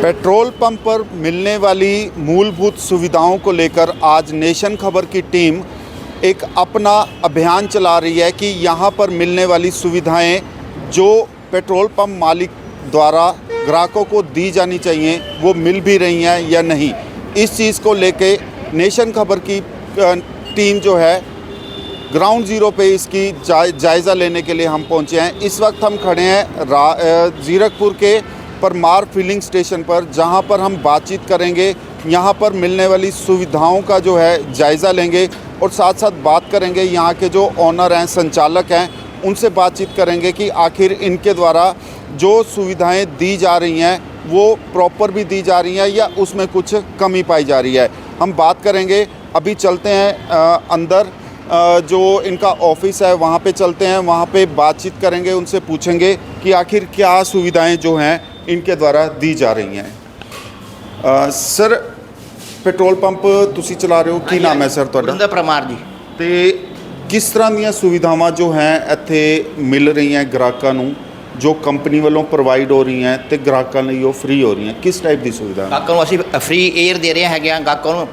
Petrol pump पर मिलने वाली मूलभूत सुविधाओं को लेकर आज नेशन खबर की टीम एक अपना अभियान चला रही है कि यहाँ पर मिलने वाली सुविधाएं जो पेट्रोल पंप मालिक द्वारा ग्राहकों को दी जानी चाहिए वो मिल भी रही हैं या नहीं। इस चीज़ को लेके नेशन खबर की टीम जो है ग्राउंड ज़ीरो पे इसकी जायज़ा लेने के लिए हम पहुँचे हैं। इस वक्त हम खड़े हैं जीरकपुर के परमार फिलिंग स्टेशन पर, जहां पर हम बातचीत करेंगे, यहां पर मिलने वाली सुविधाओं का जो है जायज़ा लेंगे और साथ साथ बात करेंगे यहां के जो ऑनर हैं, संचालक हैं, उनसे बातचीत करेंगे कि आखिर इनके द्वारा जो सुविधाएं दी जा रही हैं वो प्रॉपर भी दी जा रही हैं या उसमें कुछ कमी पाई जा रही है। हम बात करेंगे, अभी चलते हैं अंदर जो इनका ऑफिस है वहाँ पे चलते हैं, वहाँ पे बातचीत करेंगे, उनसे पूछेंगे कि आखिर क्या सुविधाएं जो हैं इनके द्वारा दी जा रही हैं। सर, पेट्रोल पंप तुसी चला रहे हो, की नाम है सर तुहाडा? परमार जी। ते किस तरह ਦੀਆਂ ਸੁਵਿਧਾਵਾਂ जो हैं ਇੱਥੇ मिल रही हैं ग्राहਕਾਂ ਨੂੰ, जो कंपनी ਵੱਲੋਂ ਪ੍ਰੋਵਾਈਡ ਹੋ ਰਹੀਆਂ ਤੇ ग्राहਕਾਂ ਲਈ ਉਹ फ्री ਹੋ ਰਹੀਆਂ? किस टाइप ਦੀ ਸੁਵਿਧਾ? ग्राहकों ਨੂੰ ਅਸੀਂ फ्री एयर दे रहे हैं, ग्राहकों ਨੂੰ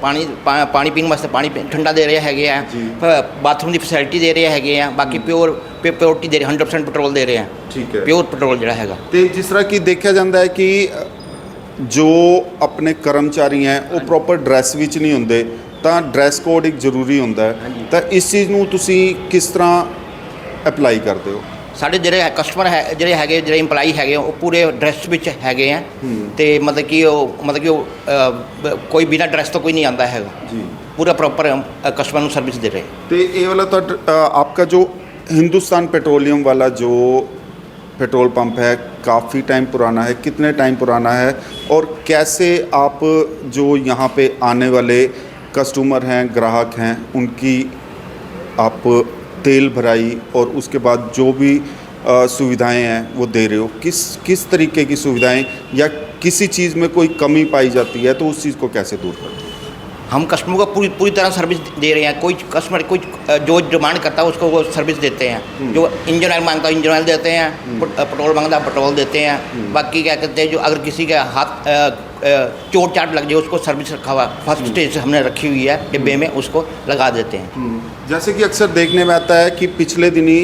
पानी पीने वास्ते पानी ठंडा दे रहे हैं, बाथरूम की फैसिलिटी दे रहे हैं, बाकी प्योरिटी दे रहे, 100% पेट्रोल दे रहे हैं। ठीक है, प्योर पेट्रोल ਜਿਹੜਾ ਹੈਗਾ। ਤੇ ਜਿਸ ਤਰ੍ਹਾਂ ਕਿ ਦੇਖਿਆ ਜਾਂਦਾ ਹੈ ਕਿ ਜੋ ਆਪਣੇ ਕਰਮਚਾਰੀ हैं ਉਹ ਪ੍ਰੋਪਰ ਡਰੈਸ ਵਿੱਚ ਨਹੀਂ ਹੁੰਦੇ ਤਾਂ ਡਰੈਸ ਕੋਡ ਇੱਕ ਜ਼ਰੂਰੀ ਹੁੰਦਾ ਹੈ, ਤਾਂ ਇਸ ਚੀਜ਼ ਨੂੰ ਤੁਸੀਂ ਕਿਸ ਤਰ੍ਹਾਂ ਅਪਲਾਈ ਕਰਦੇ ਹੋ? ਸਾਡੇ ਜਿਹੜੇ ਕਸਟਮਰ ਹੈ, ਜਿਹੜੇ ਇੰਪਲਾਈ ਹੈਗੇ ਉਹ ਪੂਰੇ ਡਰੈਸ ਵਿੱਚ ਹੈਗੇ ਆ ਤੇ ਮਤਲਬ ਕਿ ਉਹ ਕੋਈ ਬਿਨਾ ਡਰੈਸ ਤੋਂ ਕੋਈ ਨਹੀਂ ਆਂਦਾ ਹੈਗਾ ਜੀ, ਪੂਰਾ ਪ੍ਰੋਪਰ ਕਸਟਮਰ ਨੂੰ ਸਰਵਿਸ ਦੇ ਰਹੇ। ਤੇ ਇਹ ਵਾਲਾ ਤਾਂ आपका जो हिंदुस्तान पेट्रोलियम वाला जो पेट्रोल पंप है काफ़ी टाइम पुराना है, कितने टाइम पुराना है और कैसे आप जो यहाँ पे आने वाले कस्टमर हैं, ग्राहक हैं, उनकी आप तेल भराई और उसके बाद जो भी सुविधाएं हैं वो दे रहे हो? किस तरीके की सुविधाएं या किसी चीज़ में कोई कमी पाई जाती है तो उस चीज़ को कैसे दूर करते हैं? हम कस्टमर को पूरी तरह सर्विस दे रहे हैं। कोई कस्टमर जो डिमांड करता है उसको वो सर्विस देते हैं। जो इंजन ऑयल मांगता है इंजन ऑयल देते हैं, पेट्रोल मांगता है पेट्रोल देते हैं। बाकी क्या कहते हैं, जो अगर किसी के हाथ चोट चाट लग जाए उसको सर्विस रखा हुआ फर्स्ट स्टेज हमने रखी हुई है डिब्बे में, उसको लगा देते हैं। जैसे कि अक्सर देखने में आता है कि पिछले दिनी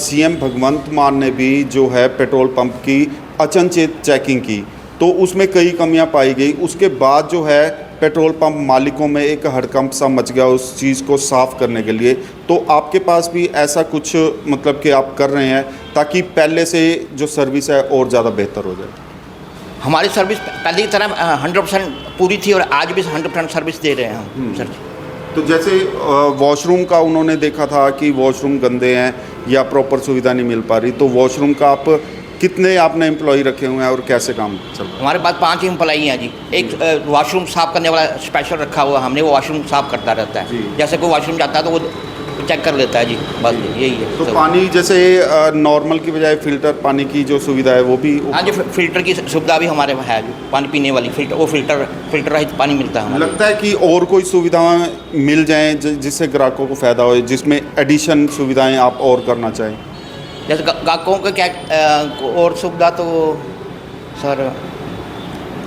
सीएम भगवंत मान ने भी जो है पेट्रोल पंप की अचनचेत चेकिंग की तो उसमें कई कमियां पाई गई। उसके बाद जो है पेट्रोल पंप मालिकों में एक हड़कंप सा मच गया उस चीज़ को साफ़ करने के लिए। तो आपके पास भी ऐसा कुछ मतलब कि आप कर रहे हैं ताकि पहले से जो सर्विस है और ज़्यादा बेहतर हो जाए? हमारी सर्विस पहले की तरह 100% पूरी थी और आज भी 100% सर्विस दे रहे हैं हम सर जी। तो जैसे वॉशरूम का उन्होंने देखा था कि वॉशरूम गंदे हैं या प्रॉपर सुविधा नहीं मिल पा रही, तो वॉशरूम का आप कितने आपने एम्प्लॉय रखे हुए हैं और कैसे काम चल रहा है? हमारे पास 5 एम्प्लॉई हैं जी। एक वॉशरूम साफ़ करने वाला स्पेशल रखा हुआ हमने, वो वॉशरूम साफ़ करता रहता है। जैसे कोई वॉशरूम जाता है तो वो चेक कर लेता है जी, बस यही है। तो पानी जैसे नॉर्मल की बजाय फ़िल्टर पानी की जो सुविधा है वो भी? हाँ जी, फ़िल्टर की सुविधा भी हमारे पास है जी, पानी पीने वाली फ़िल्टर रहित पानी मिलता है। लगता है कि और कोई सुविधाएँ मिल जाएँ जिससे ग्राहकों को फ़ायदा हो, जिसमें एडिशन सुविधाएँ आप और करना चाहें? जैसे ग्राहकों का क्या और सुविधा, तो सर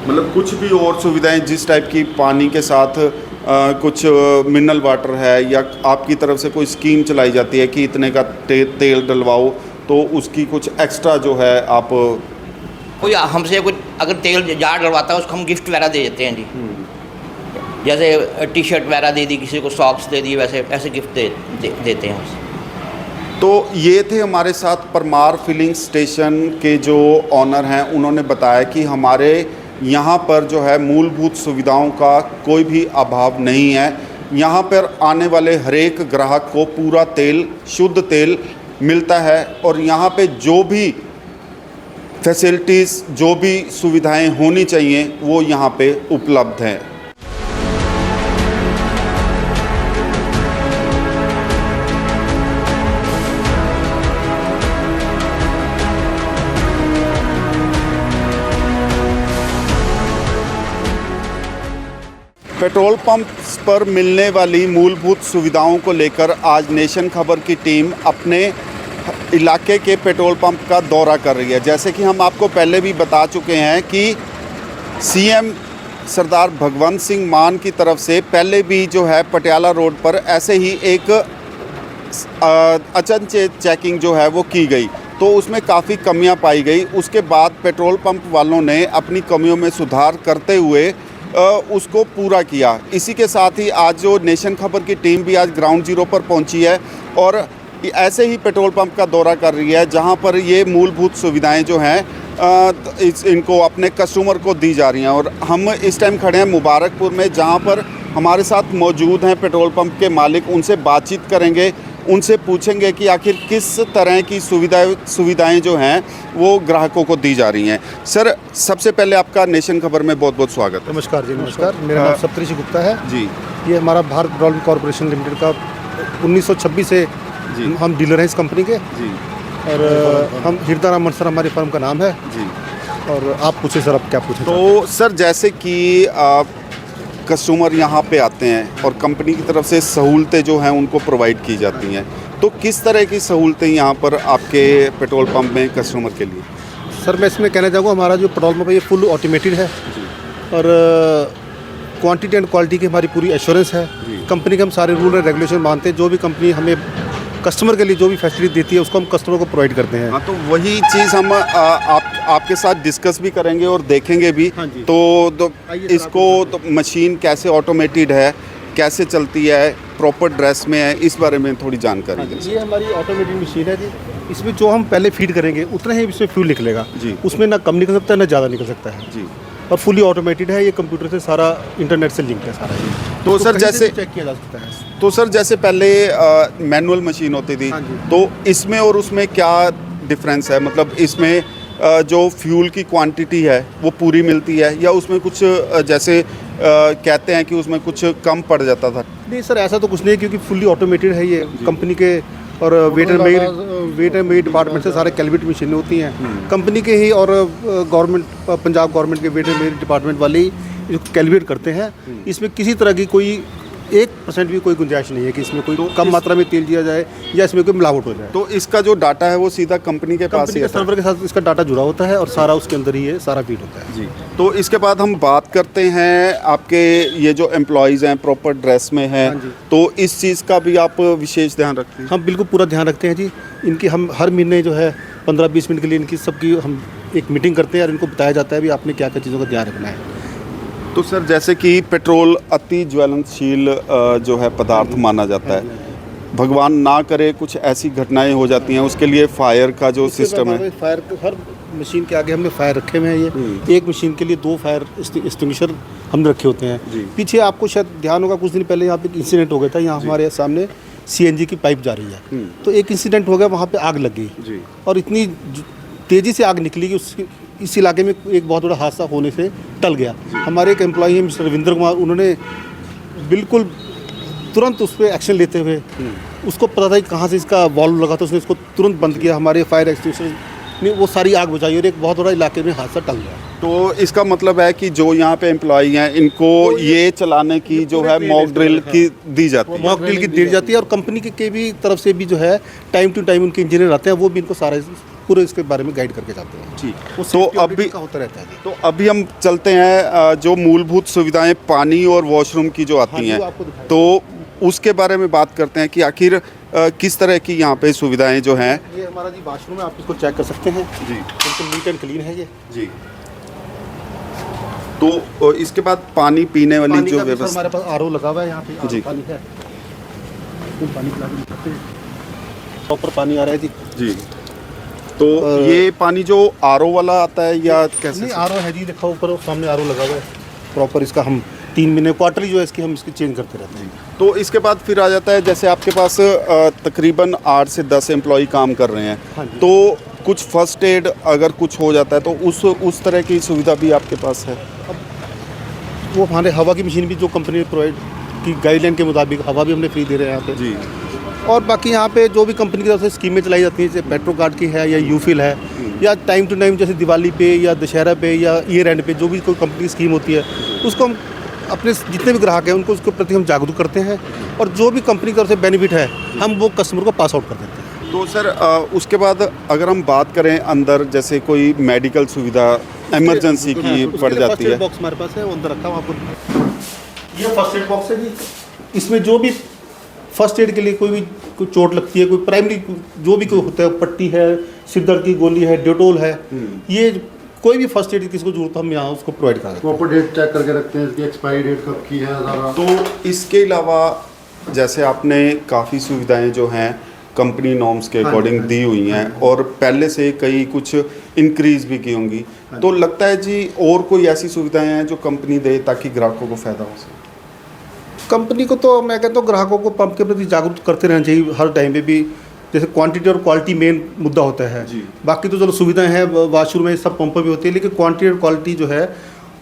मतलब कुछ भी और सुविधाएं जिस टाइप की पानी के साथ कुछ मिनरल वाटर है या आपकी तरफ से कोई स्कीम चलाई जाती है कि इतने का तेल डलवाओ तो उसकी कुछ एक्स्ट्रा जो है आप कोई हमसे कुछ अगर तेल जार डलवाता है उसको हम गिफ्ट वगैरह दे देते हैं जी। जैसे टी शर्ट वगैरह दे दी, किसी को सॉक्स दे दिए, वैसे ऐसे गिफ्ट देते हैं उसे। तो ये थे हमारे साथ परमार फिलिंग स्टेशन के जो ऑनर हैं, उन्होंने बताया कि हमारे यहाँ पर जो है मूलभूत सुविधाओं का कोई भी अभाव नहीं है। यहाँ पर आने वाले हर एक ग्राहक को पूरा तेल, शुद्ध तेल मिलता है और यहाँ पे जो भी फैसिलिटीज़, जो भी सुविधाएं होनी चाहिए वो यहाँ पे उपलब्ध हैं। पेट्रोल पंप्स पर मिलने वाली मूलभूत सुविधाओं को लेकर आज नेशन खबर की टीम अपने इलाके के पेट्रोल पंप का दौरा कर रही है। जैसे कि हम आपको पहले भी बता चुके हैं कि सीएम सरदार भगवंत सिंह मान की तरफ से पहले भी जो है पटियाला रोड पर ऐसे ही एक अचनचेत चेकिंग जो है वो की गई, तो उसमें काफ़ी कमियां पाई गई। उसके बाद पेट्रोल पंप वालों ने अपनी कमियों में सुधार करते हुए उसको पूरा किया। इसी के साथ ही आज जो नेशन खबर की टीम भी आज ग्राउंड जीरो पर पहुंची है और ऐसे ही पेट्रोल पंप का दौरा कर रही है जहां पर ये मूलभूत सुविधाएं जो हैं इनको अपने कस्टमर को दी जा रही हैं। और हम इस टाइम खड़े हैं मुबारकपुर में, जहां पर हमारे साथ मौजूद हैं पेट्रोल पंप के मालिक। उनसे बातचीत करेंगे, उनसे पूछेंगे कि आखिर किस तरह की सुविधाएं जो हैं वो ग्राहकों को दी जा रही हैं। सर, सबसे पहले आपका नेशन खबर में बहुत बहुत स्वागत है। नमस्कार जी, नमस्कार। मेरा नाम सप्तऋषि गुप्ता है जी। ये हमारा भारत पेट्रोलियम कॉर्पोरेशन लिमिटेड का 1926 से हम डीलर हैं इस कंपनी के जी। और हम हिरदाराम मनसर हमारी फर्म का नाम है जी। और आप पूछे सर, आप क्या पूछे? तो सर, जैसे कि कस्टमर यहाँ पे आते हैं और कंपनी की तरफ से सहूलतें जो हैं उनको प्रोवाइड की जाती हैं, तो किस तरह की सहूलतें यहाँ पर आपके पेट्रोल पंप में कस्टमर के लिए? सर, मैं इसमें कहना चाहूँगा, हमारा जो पेट्रोल पंप है ये फुल ऑटोमेटेड है और क्वांटिटी एंड क्वालिटी की हमारी पूरी एश्योरेंस है। कंपनी के हम सारे रूल एंड रेगुलेशन मानते हैं। जो भी कंपनी हमें कस्टमर के लिए जो भी फैसिलिटी देती है उसको हम कस्टमर को प्रोवाइड करते हैं। हाँ, तो वही चीज़ हम आपके साथ डिस्कस भी करेंगे और देखेंगे भी। हाँ जी। तो इसको तो मशीन कैसे ऑटोमेटेड है, कैसे चलती है, प्रॉपर ड्रेस में है, इस बारे में थोड़ी जानकारी दें। ये हमारी ऑटोमेटेड मशीन है जी। इसमें जो हम पहले फीड करेंगे उतना ही इसमें फ्यूल निकलेगा जी। उसमें ना कम निकल सकता है ना ज़्यादा निकल सकता है जी। और फुली ऑटोमेटेड है। ये कंप्यूटर से सारा इंटरनेट से लिंक है सारा। तो सर, जैसे चेक किया जा सकता है। तो सर, जैसे पहले मैनुअल मशीन होती थी, हाँ जी। तो इसमें और उसमें क्या डिफरेंस है? मतलब इसमें जो फ्यूल की क्वांटिटी है वो पूरी मिलती है या उसमें कुछ जैसे कहते हैं कि उसमें कुछ कम पड़ जाता था? नहीं सर, ऐसा तो कुछ नहीं है क्योंकि फुली ऑटोमेटेड है ये कंपनी के। और वेट एंड मेड डिपार्टमेंट से सारे कैलकुलेट मशीनें होती हैं कंपनी के ही और गवर्नमेंट पंजाब गवर्नमेंट के वेट एंड मेड डिपार्टमेंट वाले ही कैलकुलेट करते हैं। इसमें किसी तरह की कोई 1% भी कोई गुंजाइश नहीं है कि इसमें कोई कम मात्रा में तेल दिया जाए या इसमें कोई मिलावट हो जाए। तो इसका जो डाटा है वो सीधा कंपनी के पास ही कंपनी के सर्वर के साथ इसका डाटा जुड़ा होता है और सारा उसके अंदर ही ये सारा फीड होता है जी। तो इसके बाद हम बात करते हैं आपके ये जो एम्प्लॉयज़ हैं प्रॉपर ड्रेस में हैं, तो इस चीज़ का भी आप विशेष ध्यान रखते हैं? हम बिल्कुल पूरा ध्यान रखते हैं जी। इनकी हम हर महीने जो है 15-20 मिनट के लिए इनकी सबकी हम एक मीटिंग करते हैं और इनको बताया जाता है भी आपने क्या क्या चीज़ों का ध्यान रखना है। तो सर, जैसे कि पेट्रोल अति ज्वलनशील जो है पदार्थ माना जाता है, भगवान ना करे कुछ ऐसी घटनाएं हो जाती हैं, उसके लिए फायर का जो सिस्टम है, फायर हर मशीन के आगे हमने फायर रखे हुए हैं। ये एक मशीन के लिए 2 फायर एक्सटिंग्विशर हमने रखे होते हैं। पीछे आपको शायद ध्यान होगा, कुछ दिन पहले यहाँ पे एक इंसिडेंट हो गया था। यहाँ हमारे सामने CNG की पाइप जा रही है, तो एक इंसिडेंट हो गया, वहाँ पे आग लग गई और इतनी तेज़ी से आग निकली कि इस इलाके में एक बहुत बड़ा हादसा होने से टल गया। हमारे एक एम्प्लॉई हैं मिस्टर रविंद्र कुमार, उन्होंने बिल्कुल तुरंत उस पर एक्शन लेते हुए, उसको पता था कि कहाँ से इसका वॉल्व लगा था, उसने इसको तुरंत बंद किया। हमारे फायर एक्सटिंग्विशर ने वो सारी आग बुझाई और एक बहुत बड़ा इलाके में हादसा टल गया। तो इसका मतलब है कि जो यहाँ पे एम्प्लॉई हैं इनको ये चलाने की जो है मॉक ड्रिल की दी जाती है, मॉक ड्रिल की दी जाती है और कंपनी के भी तरफ से भी जो है टाइम टू टाइम उनके इंजीनियर आते हैं, वो भी इनको सारा पूरे इसके बारे में गाइड करके जाते हैं। ठीक। वो तो अभी होता रहता है। तो अभी हम चलते हैं जो मूलभूत सुविधाएं पानी और वॉशरूम की जो आती हैं, तो उसके बारे में बात करते हैं कि आखिर किस तरह की यहाँ पे सुविधाएं जो हैं। ये हमारा जी वॉशरूम है, आप इसको चेक कर सकते हैं जी। बिल्कुल नीट एंड क्लीन है ये जी। तो इसके बाद पानी पीने वाली पानी जो व्यवस्था, हमारे पास RO लगा हुआ है यहाँ पे जी। पानी है, पानी पिला सकते हैं, प्रॉपर पानी आ रहा है जी जी। तो ये पानी जो RO वाला आता है या कैसे? नहीं, RO है जी, देखो ऊपर सामने RO लगा हुआ है प्रॉपर। इसका हम 3 महीने क्वार्टरली जो है इसकी हम इसकी चेंज करते रहते हैं। तो इसके बाद फिर आ जाता है, जैसे आपके पास तकरीबन 8 से 10 एम्प्लॉय काम कर रहे हैं, तो कुछ फर्स्ट एड अगर कुछ हो जाता है तो उस तरह की सुविधा भी आपके पास है? वो हमारे हवा की मशीन भी जो कंपनी ने प्रोवाइड की गाइडलाइन के मुताबिक हवा भी हमने फ्री दे रहे हैं यहाँ पे जी। और बाकी यहाँ पे जो भी कंपनी की तरफ से स्कीमें चलाई जाती हैं, जैसे पेट्रो कार्ड की है या यूफिल है या टाइम टू टाइम जैसे दिवाली पे या दशहरा पे या ईयर एंड पे जो भी कोई कंपनी की स्कीम होती है, उसको हम अपने जितने भी ग्राहक हैं उनको उसके प्रति हम जागरूक करते हैं और जो भी कंपनी की तरफ से बेनिफिट है हम वो कस्टमर को पास आउट कर देते हैं। तो सर उसके बाद अगर हम बात करें अंदर जैसे कोई मेडिकल सुविधा इमरजेंसी की पड़ जाती है। बॉक्स हमारे पास है, वो अंदर रखा हुआ आपको। ये फर्स्ट एड बॉक्स है जी। इसमें जो भी फर्स्ट एड के लिए कोई चोट लगती है, कोई प्राइमरी जो भी कोई होता है, पट्टी है, सिर दर्द की गोली है, डेटोल है, ये कोई भी फर्स्ट एड किसी को जरूरत हम यहाँ उसको प्रोवाइड कर देते हैं। प्रॉपर डेट चेक करके रखते हैं, इसकी एक्सपायरी डेट कब की है सारा। तो इसके अलावा जैसे आपने काफ़ी सुविधाएं जो हैं कंपनी नॉर्म्स के अकॉर्डिंग दी हुई हैं और पहले से कई कुछ इंक्रीज भी की होंगी, तो लगता है जी और कोई ऐसी सुविधाएं हैं जो कंपनी दे ताकि ग्राहकों को फ़ायदा हो सके? कंपनी को तो मैं कहता हूँ ग्राहकों को पंप के प्रति जागरूक करते रहना चाहिए हर टाइम पे भी। जैसे क्वांटिटी और क्वालिटी मेन मुद्दा होता है जी। बाकी तो चलो सुविधाएं हैं वाशरूम में सब पंप भी होती है, लेकिन क्वांटिटी और क्वालिटी जो है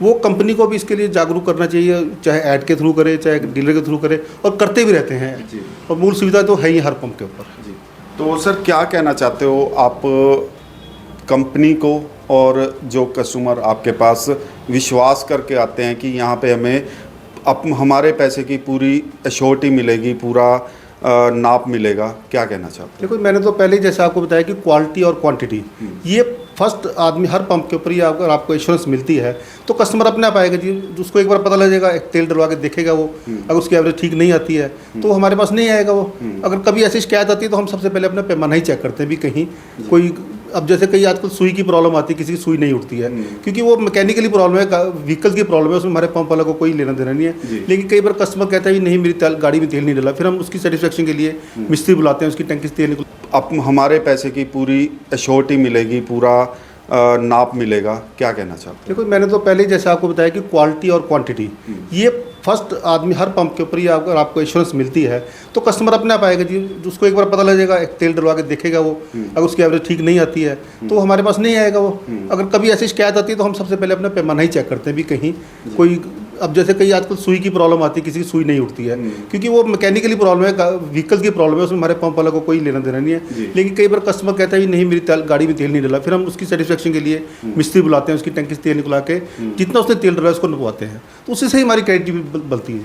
वो कंपनी को भी इसके लिए जागरूक करना चाहिए, चाहे ऐड के थ्रू करे चाहे डीलर के थ्रू करे, और करते भी रहते हैं जी। और मूल सुविधा तो है ही हर पंप के ऊपर। जी। तो सर क्या कहना चाहते हो आप कंपनी को और जो कस्टमर आपके पास विश्वास करके आते हैं कि यहाँ पे हमें हमारे पैसे की पूरी एश्योरिटी मिलेगी, पूरा नाप मिलेगा, क्या कहना चाहते हैं? देखो मैंने तो पहले ही जैसे आपको बताया कि क्वालिटी और क्वांटिटी ये फर्स्ट आदमी हर पंप के ऊपर ही अगर आपको एश्योरेंस मिलती है तो कस्टमर अपने आप आएगा जी। उसको एक बार पता लग जाएगा, एक तेल डलवा के देखेगा वो, अगर उसकी एवरेज ठीक नहीं आती है तो हमारे पास नहीं आएगा वो। अगर कभी ऐसी शिकायत आती है तो हम सबसे पहले अपना पैमाना ही चेक करते हैं भी कहीं कोई, अब जैसे कई आजकल सुई की प्रॉब्लम आती है, किसी की सुई नहीं उठती है क्योंकि वो मैकेनिकली प्रॉब्लम है, व्हीकल की प्रॉब्लम है, उसमें हमारे पंप वाला को कोई लेना देना नहीं है। लेकिन कई बार कस्टमर कहता है नहीं मेरी गाड़ी में तेल नहीं डला, फिर हम उसकी सेटिस्फेक्शन के लिए मिस्त्री बुलाते हैं, उसकी टंकी से तेल निकल। अब हमारे पैसे की पूरी एश्योरिटी मिलेगी, पूरा नाप मिलेगा, क्या कहना चाहते हैं? देखो मैंने तो पहले ही जैसे आपको बताया कि क्वालिटी और क्वांटिटी ये फर्स्ट आदमी हर पंप के ऊपर ही अगर आपको एश्योरेंस मिलती है तो कस्टमर अपने आप आएगा जी। उसको एक बार पता लग जाएगा, एक तेल डलवा के देखेगा वो, अगर उसकी एवरेज ठीक नहीं आती है तो हमारे पास नहीं आएगा वो। अगर कभी ऐसी शिकायत आती है तो हम सबसे पहले अपना पैमाना ही चेक करते हैं भी कहीं कोई, अब जैसे कई आजकल सुई की प्रॉब्लम आती है, किसी की सुई नहीं उठती है क्योंकि वो मैकेनिकली प्रॉब्लम है, व्हीकल की प्रॉब्लम है, उसमें हमारे पंप वाला को कोई लेना देना नहीं है। लेकिन कई बार कस्टमर कहता है नहीं मेरी गाड़ी में तेल नहीं डला, फिर हम उसकी सेटिस्फेक्शन के लिए मिस्त्री बुलाते हैं, उसकी टंकी से तेल निकला के जितना उसने तेल डला उसको निकलवाते हैं, तो उससे ही हमारी क्रेडिट भी बनती है।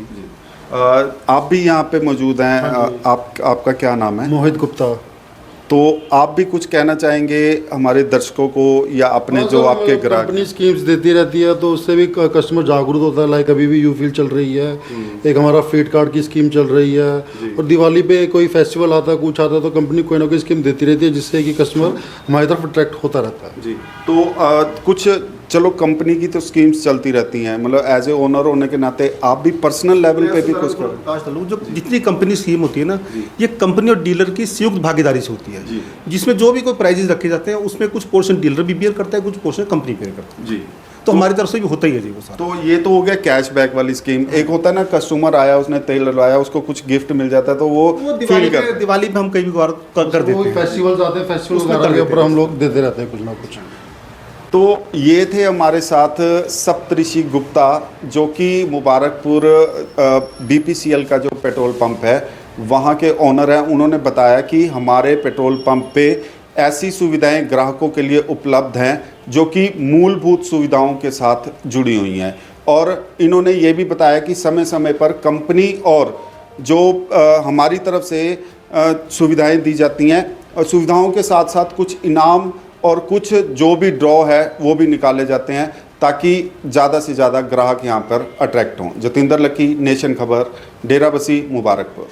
आप भी यहाँ पे मौजूद हैं। आपका क्या नाम है? मोहित गुप्ता। तो आप भी कुछ कहना चाहेंगे हमारे दर्शकों को या अपने जो आपके ग्राहक? कंपनी स्कीम्स देती रहती है तो उससे भी कस्टमर जागरूक होता है। लाइक अभी भी यूफिल चल रही है, एक हमारा फीड कार्ड की स्कीम चल रही है, और दिवाली पे कोई फेस्टिवल आता है, कुछ आता है तो कंपनी कोई ना कोई स्कीम देती रहती है जिससे कि कस्टमर हमारी तरफ अट्रैक्ट होता रहता है। जी। तो कुछ चलो कंपनी की तो स्कीम्स चलती रहती हैं, मतलब एज ए ओनर होने के नाते आप भी पर्सनल लेवल पे भी कुछ करो। जो जितनी कंपनी स्कीम होती है ना, ये कंपनी और डीलर की संयुक्त भागीदारी से होती है, जिसमें जो भी कोई प्राइजेस रखे जाते हैं उसमें कुछ पोर्शन डीलर भी बेयर करता है, कुछ पोर्शन कंपनी बेयर करती है। जी। तो हमारी तरफ से भी होता ही है जी वो सारा। तो ये तो हो गया कैशबैक वाली स्कीम। एक होता है ना कस्टमर आया, उसने तेल डलवाया, उसको कुछ गिफ्ट मिल जाता है तो वो दिवाली पे हम कई बार कर देते हैं। फेस्टिवल्स आते हैं, फेस्टिवल के ऊपर हम लोग देते रहते हैं कुछ ना कुछ। तो ये थे हमारे साथ सप्तऋषि गुप्ता, जो कि मुबारकपुर BPCL का जो पेट्रोल पंप है वहाँ के ओनर हैं। उन्होंने बताया कि हमारे पेट्रोल पंप पे ऐसी सुविधाएं ग्राहकों के लिए उपलब्ध हैं जो कि मूलभूत सुविधाओं के साथ जुड़ी हुई हैं, और इन्होंने ये भी बताया कि समय समय पर कंपनी और जो हमारी तरफ से सुविधाएं दी जाती हैं, और सुविधाओं के साथ साथ कुछ इनाम और कुछ जो भी ड्रॉ है वो भी निकाले जाते हैं ताकि ज़्यादा से ज़्यादा ग्राहक यहाँ पर अट्रैक्ट हों। जतिंदर लकी, नेशन खबर, डेराबस्सी, मुबारकपुर।